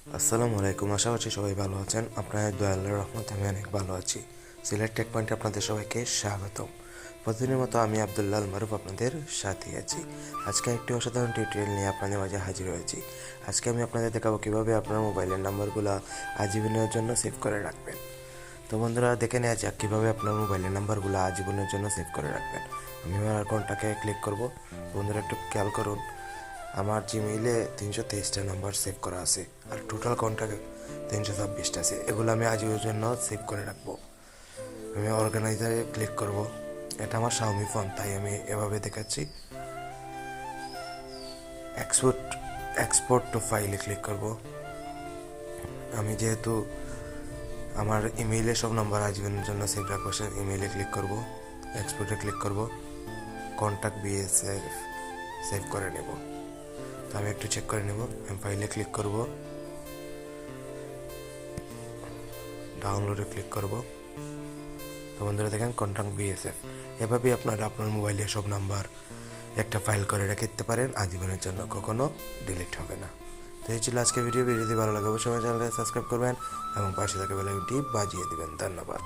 আসসালামু আলাইকুম, আশা করছি সবাই ভালো আছেন। আপনাদের দয়া আল্লাহর রহমতে আমি অনেক ভালো আছি। সিলেট টেক পয়েন্টে আপনাদের সবাইকে স্বাগতম। প্রতিদিনের মতো আমি আব্দুল্লাহ আল মারুফ আপনাদের সাথে আছি। আজকে একটি অসাধারণ টিউটোরিয়াল নিয়ে আপনাদের মাঝে হাজির হয়েছি। আজকে আমি আপনাদের দেখাবো কীভাবে আপনার মোবাইলের নাম্বারগুলো আজীবনের জন্য সেভ করে রাখবেন। তো বন্ধুরা, দেখে নেওয়া যাক কীভাবে আপনার মোবাইলের নাম্বারগুলো আজীবনের জন্য সেভ করে রাখবেন। আমি আমার অ্যাকাউন্টটাকে ক্লিক করব। বন্ধুরা, একটু খেয়াল করুন, আমার জিমেইলে 323টা নাম্বার সেভ করা আছে আর টোটাল কন্ট্যাক্ট 326টা আছে। এগুলো আমি আজীবনের জন্য সেভ করে রাখবো। আমি অর্গানাইজারে ক্লিক করব। এটা আমার শাওমি ফোন, তাই আমি এভাবে দেখাচ্ছি। এক্সপোর্ট টু ফাইলে ক্লিক করব। আমি যেহেতু আমার ইমেইলে সব নাম্বার আজীবনের জন্য সেভ রাখবো, সে ইমেইলে ক্লিক করব, এক্সপোর্টে ক্লিক করব, কন্ট্যাক্ট বিএসএফ সেভ করে নেব। তো আমি একটু চেক করে নেব। আমি ফাইলে ক্লিক করব, ডাউনলোডে ক্লিক করব। তো বন্ধুরা দেখেন, কন্ট্যাক্ট বিএসএফ। এভাবেই আপনারা আপনার মোবাইলে সব নাম্বার একটা ফাইল করে রেখে দিতে পারেন, আজীবনের জন্য কখনো ডিলিট হবে না। তো এই ছিল আজকে ভিডিও। যদি ভালো লাগে অবশ্যই আমার চ্যানেলটা সাবস্ক্রাইব করবেন এবং পাশে থাকা বেল আইকনটি বাজিয়ে দিবেন। ধন্যবাদ।